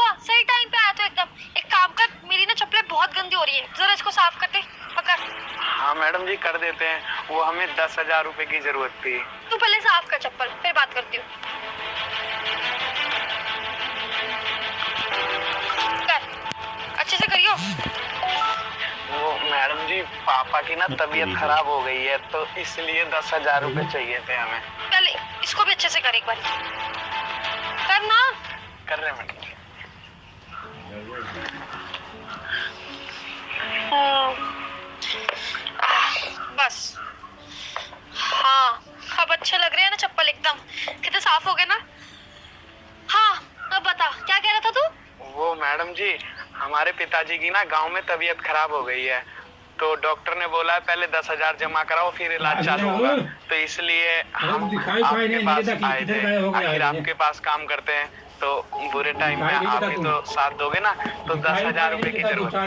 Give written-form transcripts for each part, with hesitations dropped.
हुआ, सही टाइम पे आया तो एकदम। एक काम कर, मेरी ना चप्पलें बहुत गंदी हो रही है, जरा इसको साफ कर दे। पकड़। हाँ मैडम जी कर देते हैं, वो हमें 10,000 रुपए की जरूरत थी। तू पहले साफ कर चप्पल, फिर बात करती हूँ। अच्छे से करियो। वो मैडम जी पापा की ना तबीयत खराब हो गई है, तो इसलिए 10,000 रुपए चाहिए थे हमें। पहले इसको भी अच्छे से कर, एक बार कर ना। कर रहे मैडम जी। बस हाँ, अब अच्छे लग रहे हैं ना चप्पल, एकदम कितने साफ हो गए ना। हाँ अब बता, क्या कह रहा था तू? वो मैडम जी हमारे पिताजी की ना गांव में तबीयत खराब हो गई है, तो डॉक्टर ने बोला है पहले 10,000 जमा कराओ फिर इलाज चालू होगा, तो इसलिए हम आपके पास आए थे। आखिर आपके पास काम करते हैं तो बुरे टाइम में आप ही तो साथ दोगे ना, तो 10,000 रुपए की जरूरत थी।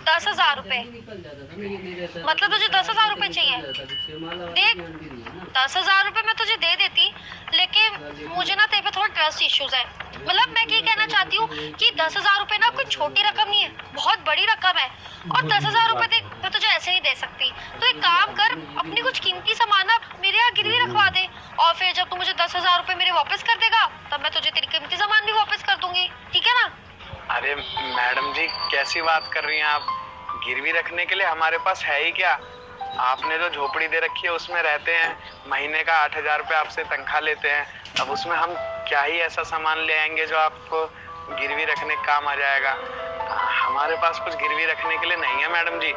10,000 रुपए? मतलब तुझे 10,000 रुपए चाहिए? देख 10,000 रुपए मैं तुझे दे देती, लेकिन मुझे ना तेरे पे थोड़ा ट्रस्ट इश्यूज है। मतलब मैं ये कहना चाहती हूँ कि 10,000 रुपए ना कोई छोटी रकम नहीं है, बहुत बड़ी रकम है। और 10,000 रुपए देख मैं तुझे ऐसे नहीं दे सकती, तो एक काम कर, अपनी कुछ कीमती सामान मेरे यहाँ गिरवी रखवा दे, और फिर जब तू मुझे 10,000 रुपए मेरे वापस कर देगा तब मैं तुझे तेरी कीमती सामान भी वापस कर दूंगी, ठीक है ना? अरे मैडम जी कैसी बात कर रही हैं आप, गिरवी रखने के लिए हमारे पास है ही क्या। आपने जो झोपड़ी दे रखी है उसमें रहते हैं, महीने का 8,000 रुपये आपसे तनख्वाह लेते हैं, अब उसमें हम क्या ही ऐसा सामान ले आएंगे जो आपको गिरवी रखने का काम आ जाएगा। हमारे पास कुछ गिरवी रखने के लिए नहीं है मैडम जी,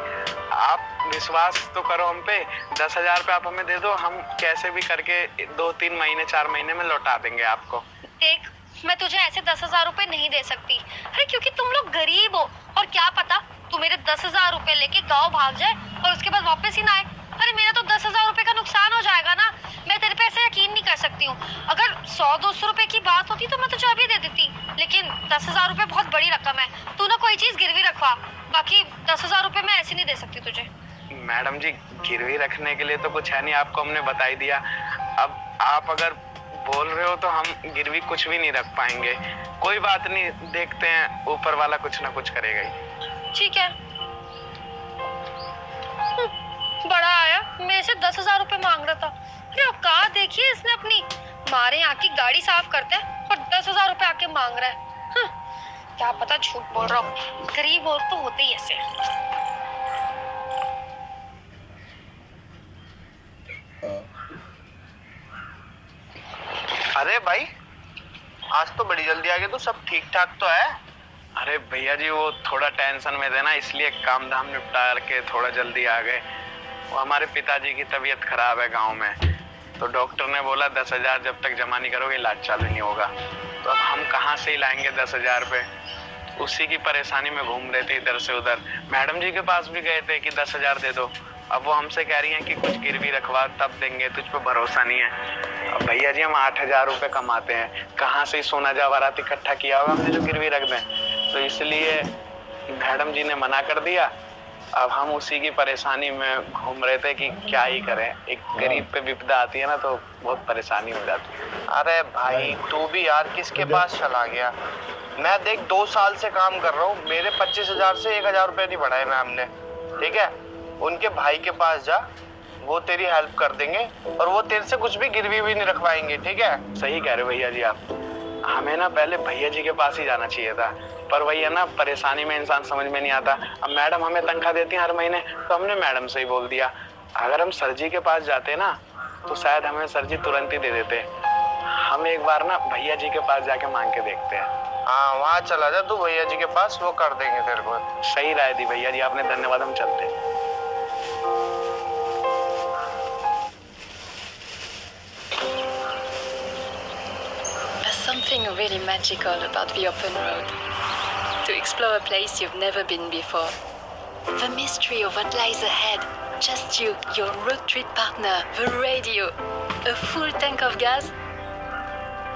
आप विश्वास तो करो हम पे। 10,000 रुपये आप हमें दे दो, हम कैसे भी करके 2-3 महीने 4 महीने में लौटा देंगे आपको। देख मैं तुझे ऐसे 10,000 रुपए नहीं दे सकती, अरे क्योंकि तुम लोग गरीब हो, और क्या पता तू मेरे 10,000 रुपए लेके गाँव भाग जाए और उसके बाद वापस ही ना आए। अरे मेरा तो 10,000 रुपए का नुकसान हो जाएगा ना, मैं तेरे पे ऐसे यकीन नहीं कर सकती हूँ। अगर 100-200 रुपए की बात होती तो मैं तुझे अभी दे देती, लेकिन 10,000 रुपए बहुत बड़ी रकम है, तू ना कोई चीज गिरवी रखवा, बाकी 10,000 रुपए मैं ऐसे नहीं दे सकती तुझे। मैडम जी गिरवी रखने के लिए तो कुछ है नहीं, आपको हमने बता ही दिया। अब आप अगर बोल रहे हो तो हम गिरवी कुछ भी नहीं रख पाएंगे। कोई बात नहीं, देखते हैं ऊपर वाला कुछ ना कुछ करेगा ही। ठीक है। बड़ा आया मेरे से 10,000 रुपए मांग रहा था। अरे औकात देखिए इसने अपनी, हमारे यहाँ की गाड़ी साफ करते हैं और 10,000 रुपए आके मांग रहा है। क्या पता झूठ बोल रहा हूँ, गरीब और तो होते ही ऐसे। अरे भाई आज तो बड़ी जल्दी आ गए, तो सब ठीक ठाक तो है? अरे भैया जी वो थोड़ा टेंशन में थे ना, इसलिए काम धाम निपटा के थोड़ा जल्दी आ गए। वो हमारे पिताजी की तबीयत खराब है गांव में, तो डॉक्टर ने बोला 10,000 जब तक जमा नहीं करोगे इलाज चालू नहीं होगा। तो अब हम कहाँ से ही लाएंगे 10,000 रुपये, उसी की परेशानी में घूम रहे थे इधर से उधर। मैडम जी के पास भी गए थे कि 10,000 दे दो, अब वो हमसे कह रही हैं कि कुछ गिरवी रखवा तब देंगे, तुझ पे भरोसा नहीं है। अब भैया जी हम 8,000 रुपये कमाते हैं, कहाँ से सोना जवाहरात इकट्ठा किया होगा हमने जो गिरवी रख दें, तो इसलिए मैडम जी ने मना कर दिया। अब हम उसी की परेशानी में घूम रहे थे कि क्या ही करें, एक गरीब पे विपदा आती है ना तो बहुत परेशानी हो जाती है। अरे भाई तू भी यार किसके पास चला गया। मैं देख 2 साल से काम कर रहा हूँ, मेरे 25,000 से 1,000 रुपये नहीं बढ़ाए मैम ने, ठीक है? उनके भाई के पास जा, वो तेरी हेल्प कर देंगे और वो तेरे से कुछ भी गिरवी भी नहीं रखवाएंगे, ठीक है? सही कह रहे हो भैया जी आप, हमें ना पहले भैया जी के पास ही जाना चाहिए था, पर वही है ना परेशानी में इंसान समझ में नहीं आता। अब मैडम हमें तनख्वाह देती हैं हर महीने, तो हमने मैडम से ही बोल दिया। अगर हम सर जी के पास जाते ना तो शायद हमें सर जी तुरंत ही दे देते। हम एक बार ना भैया जी के पास जाके मांग के देखते हैं। हाँ वहाँ चला जा तू भैया जी के पास, वो कर देंगे तेरे को। सही राय दी भैया जी आपने, धन्यवाद, हम चलते हैं। Something really magical about the open road. To explore a place you've never been before. The mystery of what lies ahead. Just you, your road trip partner, the radio, a full tank of gas,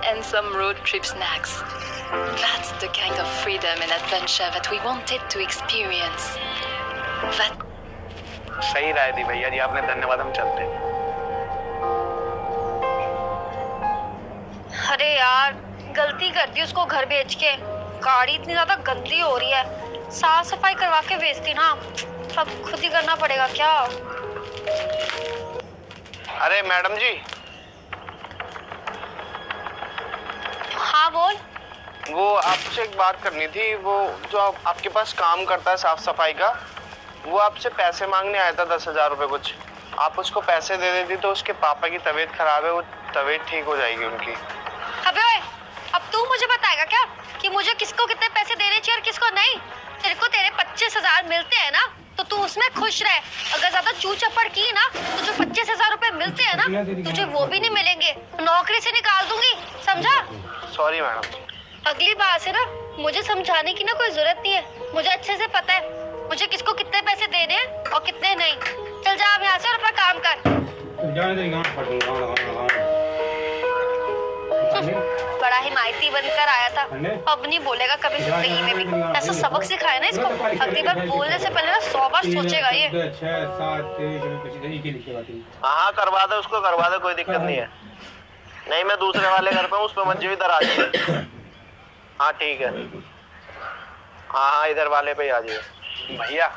and some road trip snacks. That's the kind of freedom and adventure that we wanted to experience. That... सही राय दी भैया जी आपने, धन्यवाद, हम चलते हैं। अरे यार गलती कर दी उसको घर भेज के, गाड़ी इतनी ज्यादा गंदी हो रही है, साफ सफाई करवा के भेजती ना, अब खुद ही करना पड़ेगा क्या। अरे मैडम जी। हाँ बोल। वो आपसे एक बात करनी थी। वो जो आपके पास काम करता है साफ सफाई का, वो आपसे पैसे मांगने आया था 10,000 रुपये कुछ। आप उसको पैसे दे देती तो उसके पापा की तबीयत खराब है, वो तबीयत ठीक हो जाएगी उनकी। अबे ओए, अब तू मुझे बताएगा क्या कि मुझे किसको कितने पैसे देने चाहिए और किसको नहीं? तेरे को तेरे 25,000 मिलते हैं ना, तो तू उसमें खुश रहे। अगर ज्यादा चू चपड़ की ना, तो जो 25,000 रुपए मिलते हैं ना, तुझे वो भी नहीं मिलेंगे, नौकरी से निकाल दूंगी, समझा? Sorry madam. अगली बार से ना मुझे समझाने की ना कोई जरूरत नहीं है, मुझे अच्छे से पता है मुझे किसको कितने पैसे देने हैं और कितने नहीं। चल जा अब यहाँ से और अपना काम कर। बड़ा हिमायती बनकर आया था, अब नहीं बोलेगा कभी जिंदगी में भी। ऐसा सबक सिखाया ना इसको, अगली बार बोलने से पहले ना 100 बार सोचेगा ये। हाँ करवा दो, उसको करवा दो, कोई दिक्कत नहीं है। नहीं मैं दूसरे वाले घर पे हूँ, उस पर मंजू इधर आ जाइए। हाँ ठीक है, हाँ इधर वाले पे ही आ जाइए। भैया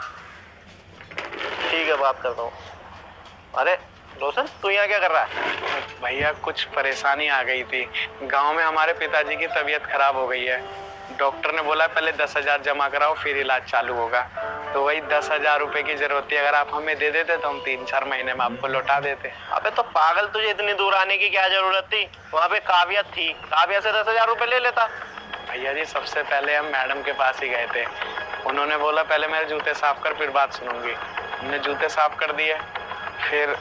ठीक है बात करता हूँ। अरे रोशन तू यहाँ क्या कर रहा है? भैया कुछ परेशानी आ गई थी, गांव में हमारे पिताजी की तबीयत खराब हो गई है। डॉक्टर ने बोला पहले 10,000 जमा कराओ फिर इलाज चालू होगा, तो वही 10,000 रुपए की जरूरत थी। अगर आप हमें दे देते तो हम 3-4 महीने में आपको लौटा देते। अबे तो पागल, तुझे इतनी दूर आने की क्या जरूरत थी? वहाँ पे काव्या थी, काव्या से 10,000 रुपए ले लेता। भैया जी सबसे पहले हम मैडम के पास ही गए थे, उन्होंने बोला पहले मेरे जूते साफ कर फिर बात सुनूंगी। हमने जूते साफ कर दिए, फिर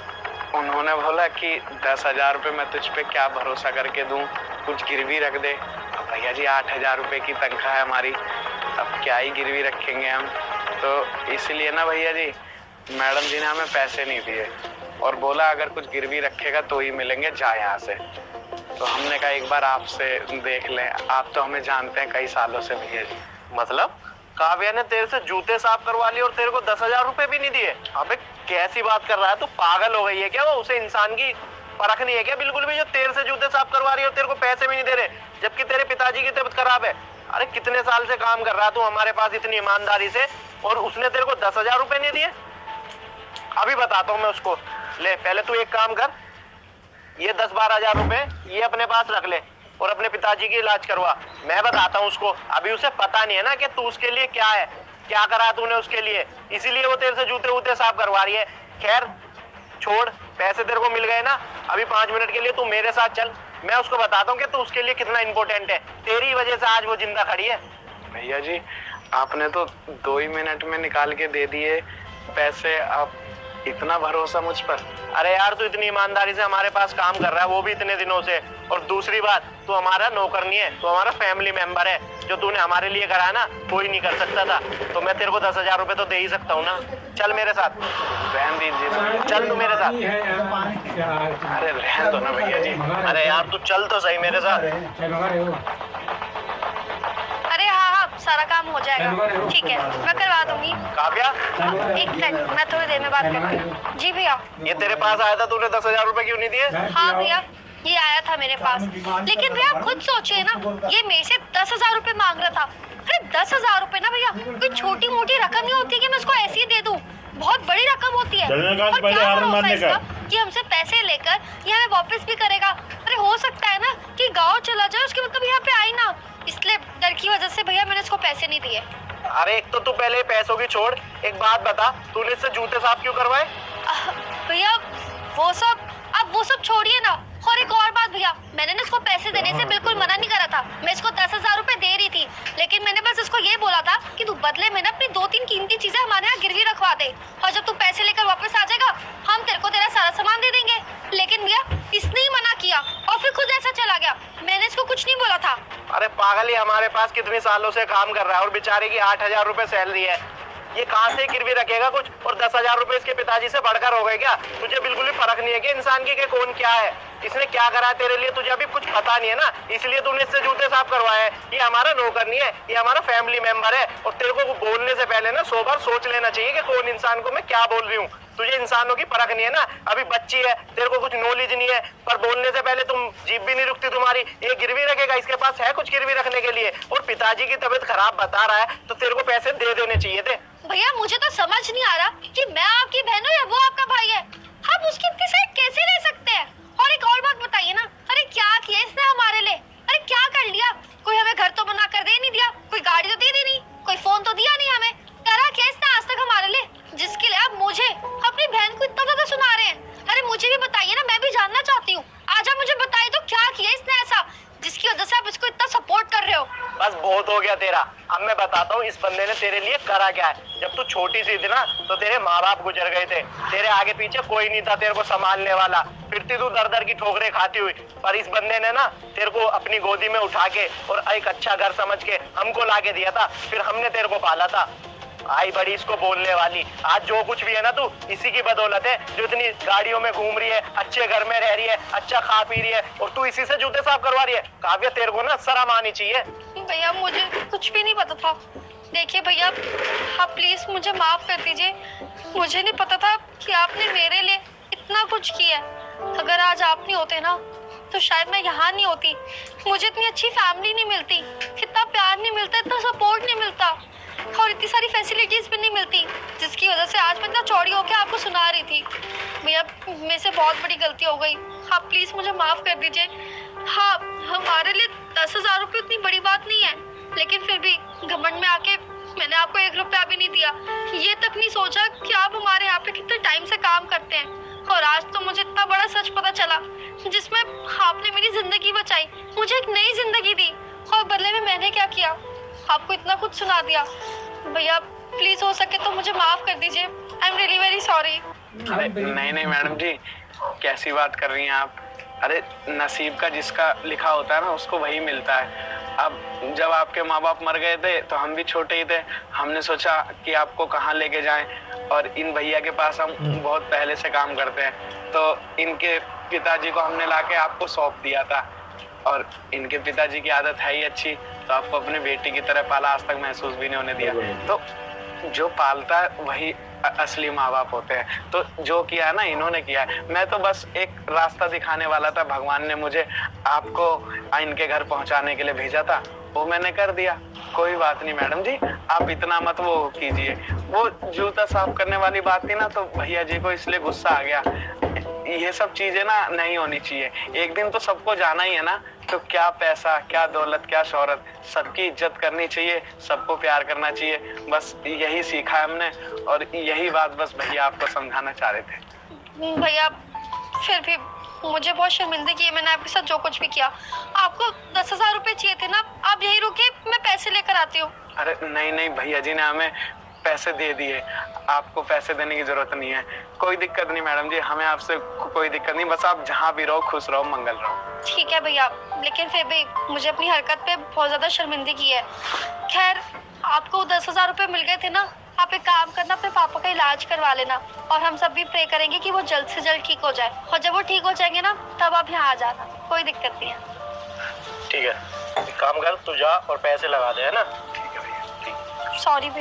उन्होंने बोला कि 10,000 रुपये मैं तुझ पे क्या भरोसा करके दूं, कुछ गिरवी रख दे। अब भैया जी 8,000 रुपये की तनख्वाह है हमारी, अब क्या ही गिरवी रखेंगे हम। तो इसलिए ना भैया जी मैडम जी ने हमें पैसे नहीं दिए और बोला अगर कुछ गिरवी रखेगा तो ही मिलेंगे, जा यहाँ से। तो हमने कहा एक बार आपसे देख लें, आप तो हमें जानते हैं कई सालों से भैया जी। मतलब काव्या ने तेरे से जूते साफ करवा लिए और तेरे को 10,000 रुपए भी नहीं दिए? अबे कैसी बात कर रहा है तू? पागल हो गई है क्या? वो उसे इंसान की परख नहीं है क्या बिल्कुल भी, जो तेरे से जूते साफ करवा रही है और तेरे को पैसे भी नहीं दे रहे, जबकि तेरे पिताजी की तबीयत खराब है? अरे कितने साल से काम कर रहा है तू हमारे पास इतनी ईमानदारी से, और उसने तेरे को 10,000 रुपए नहीं दिए? अभी बताता हूँ मैं उसको। ले पहले तू एक काम कर, ये 10-12 हजार रुपए ये अपने पास रख ले और अपने पिताजी की इलाज करवा। मैं बताता हूँ उसको, अभी उसे पता नहीं है ना कि तू उसके लिए क्या है, क्या करा तूने उसके लिए, इसीलिए वो तेरे से जूते वूते साफ करवा रही है। खैर छोड़, पैसे तेरे को मिल गए ना, अभी 5 मिनट के लिए तू मेरे साथ चल, मैं उसको बताता हूँ कि तू उसके लिए कितना इंपॉर्टेंट है। तेरी वजह से आज वो जिंदा खड़ी है। भैया जी आपने तो 2 ही मिनट में निकाल के दे दिए पैसे, आप इतना भरोसा मुझ पर? अरे यार तू इतनी ईमानदारी से हमारे पास काम कर रहा है, वो भी इतने दिनों से, और दूसरी बात तू हमारा नौकर नहीं है, तू हमारा फैमिली मेंबर है। जो तूने हमारे लिए करा है ना कोई नहीं कर सकता था, तो मैं तेरे को 10,000 रुपए तो दे ही सकता हूँ ना। चल मेरे साथ, रहन दीजिए, चल तू मेरे साथ। अरे रहन दो ना भैया जी। अरे यार तू चल तो सही मेरे साथ। अरे हाँ सारा काम हो जाएगा, ठीक है मैं करवा दूंगी। काव्या एक मिनट, मैं थोड़ी देर में बात करती हूँ। जी भैया। ये तेरे पास आया था, तूने 10,000 रुपए क्यों नहीं दिए? हाँ भैया ये आया था मेरे पास, लेकिन भैया आप खुद सोचिए ना, ये मेरे से 10,000 रुपए मांग रहा था। अरे 10,000 रुपए ना भैया कोई छोटी मोटी रकम नहीं होती कि मैं उसको ऐसे ही दे दूं, बहुत बड़ी रकम होती है। और क्या भरोसा है इसका कि हमसे पैसे लेकर ये हमें वापस भी करेगा? अरे हो सकता है ना कि गाँव चला जाए, उसके बाद कभी यहाँ पे आई ना, इसलिए डर की वजह से भैया मैंने इसको पैसे नहीं दिए। अरे एक तो तू पहले पैसों की छोड़, एक बात बता, तूने इससे जूते साफ क्यों करवाए? भैया वो सब छोड़िए ना, और एक और बात भैया, मैंने ना इसको पैसे देने से बिल्कुल मना नहीं करा था, मैं इसको 10,000 रुपए दे रही थी, लेकिन मैंने बस इसको ये बोला था कि तू बदले में ना अपनी 2-3 कीमती चीजें हमारे यहाँ गिरवी रखवा दे, और जब तू पैसे लेकर वापस आ जाएगा हम तेरे को तेरा सारा सामान दे देंगे। लेकिन भैया इसने ही मना किया और फिर खुद ऐसा चला गया, मैंने इसको कुछ नहीं बोला था। अरे पागल, ही हमारे पास कितने सालों से काम कर रहा है और बेचारे की 8,000 रुपए सैलरी है, ये कहाँ से गिरवी रखेगा कुछ? और 10,000 रुपए इसके पिताजी से बढ़कर हो गए क्या? तुझे बिल्कुल भी फर्क नहीं है कि इंसान की के कौन क्या है? इसने क्या करा है तेरे लिए तुझे अभी कुछ पता नहीं है ना, इसलिए तूने इससे जूते साफ करवाए हैं। ये हमारा नौकर नहीं है, ये हमारा फैमिली मेंबर है। और तेरे को बोलने से पहले ना 100 बार सोच लेना चाहिए कि कौन इंसान को मैं क्या बोल रही हूँ। तुझे इंसानों की परख नहीं है ना, अभी बच्ची है, तेरे को कुछ नॉलेज नहीं है, पर बोलने से पहले तुम जीभ भी नहीं रुकती तुम्हारी। ये गिरवी रखेगा, इसके पास है कुछ गिरवी रखने के लिए, और पिताजी की तबीयत खराब बता रहा है तो तेरे को पैसे दे देने चाहिए थे। भैया मुझे तो समझ नहीं आ रहा कि मैं आपकी बहन हूँ या वो आपका भाई है। हम उसकी इतनी साइड कैसे रह सकते हैं? और एक और बात बताइए ना, अरे क्या किया इसने हमारे लिए? अरे क्या कर लिया? कोई हमें घर तो बना कर दे नहीं दिया, कोई गाड़ी तो दे दी नहीं, कोई फोन तो दिया नहीं हमें। करा क्या इसने आज तक हमारे लिए, जिसके लिए आप मुझे अपनी बहन को इतना ज्यादा सुना रहे हैं? अरे मुझे भी बताइए ना, मैं भी जानना चाहती हूँ। आज आप मुझे बताइए तो क्या किया इसने ऐसा जिसकी वजह से आप इसको इतना सपोर्ट कर रहे हो? बस बहुत हो गया तेरा, अब मैं बताता हूँ इस बंदे ने तेरे लिए करा क्या है। जब तू छोटी सी थी ना तो तेरे माँ बाप गुजर गए थे, तेरे आगे पीछे कोई नहीं था तेरे को संभालने वाला, फिरती तू दर दर की ठोकरें खाती हुई। पर इस बंदे ने ना तेरे को अपनी गोदी में उठा के और एक अच्छा घर समझ के हमको ला के दिया था, फिर हमने तेरे को पाला था। आई बड़ी इसको बोलने वाली, आज जो कुछ भी है ना तू इसी की बदौलत है, जो इतनी गाड़ियों में घूम रही है, अच्छे घर में रह रही है, अच्छा खा पी रही है, और तू इसी से जूते साफ करवा रही है। काव्या तेरे को ना शर्म आनी चाहिए। भैया मुझे कुछ भी नहीं पता था। देखिए भैया, आप प्लीज मुझे माफ कर दीजिए। मुझे नहीं पता था कि आपने मेरे लिए इतना कुछ किया है। अगर आज आप नहीं होते ना तो शायद मैं यहाँ नहीं होती, मुझे इतनी अच्छी फैमिली नहीं मिलती, इतना प्यार नहीं मिलता, इतना सपोर्ट नहीं मिलता, और इतनी सारी फैसिलिटीज भी नहीं मिलती, जिसकी वजह से आज मैं इतना चौड़ी होकर आपको सुना रही थी। भैया मेरे से बहुत बड़ी गलती हो गई, आप प्लीज मुझे माफ कर दीजिए। हाँ, हमारे लिए 10,000 रुपये उतनी बड़ी बात नहीं है, लेकिन फिर भी घमंड में आके मैंने आपको 1 रुपया भी नहीं दिया। ये तक नहीं सोचा कि आप हमारे यहाँ पे कितने टाइम से काम करते हैं, और आज तो मुझे इतना बड़ा सच पता चला जिसमें आपने मेरी जिंदगी बचाई, मुझे एक नई जिंदगी दी, और बदले में मैंने क्या किया? आपको इतना कुछ सुना दिया। भैया प्लीज हो सके तो मुझे माफ कर दीजिए, I am really very sorry. अरे नहीं नहीं मैडम जी, कैसी बात कर रही हैं आप? अरे नसीब का जिसका लिखा होता है ना उसको वही मिलता है। अब जब आपके माँ बाप मर गए थे तो हम भी छोटे ही थे, हमने सोचा कि आपको कहाँ लेके जाएं, और इन भैया के पास हम बहुत पहले से काम करते हैं, तो इनके पिताजी को हमने लाके आपको सौंप दिया था, और इनके पिताजी की आदत है ही अच्छी, तो आपको अपनी बेटी की तरह पाला, आज तक महसूस भी नहीं होने दिया। तो जो पालता है वही असली माँ बाप होते हैं। तो जो किया है ना इन्होंने किया है, मैं तो बस एक रास्ता दिखाने वाला था, भगवान ने मुझे आपको इनके घर पहुंचाने के लिए भेजा था, वो मैंने कर दिया। कोई बात नहीं मैडम जी, आप इतना मत वो कीजिए। वो जूता साफ करने वाली बात थी ना, तो भैया जी को इसलिए गुस्सा आ गया। ये सब चीजें ना नहीं होनी चाहिए, एक दिन तो सबको जाना ही है ना, तो क्या पैसा, क्या दौलत, क्या शोहरत, सबकी इज्जत करनी चाहिए, सबको प्यार करना चाहिए। बस यही सीखा है हमने, और यही बात बस भैया आपको समझाना चाह रहे थे। भैया फिर भी मुझे बहुत शर्मिंदगी है, मैंने आपके साथ जो कुछ भी किया। आपको 10,000 रुपए चाहिए थे ना, आप यही रुके, मैं पैसे लेकर आती हूँ। अरे नहीं नहीं, भैया जी ने हमें पैसे दे दिए, आपको पैसे देने की जरूरत नहीं है। कोई दिक्कत नहीं मैडम जी, हमें आपसे कोई दिक्कत नहीं, बस आप जहाँ भी रहो खुश रहो, मंगल रहो। ठीक है भैया, लेकिन फिर भी मुझे अपनी हरकत पे बहुत ज्यादा शर्मिंदगी है। खैर, आपको 10,000 रुपए मिल गए थे ना, आप एक काम करना, अपने पापा का इलाज करवा लेना, और हम सब भी प्रे करेंगे कि वो जल्द से जल्द ठीक हो जाए, और जब वो ठीक हो जाएंगे ना तब आप यहाँ आ जाना, कोई दिक्कत नहीं है। ठीक है, एक काम कर, तू जा और पैसे लगा दे, है ना? ठीक है भैया। सॉरी भैया।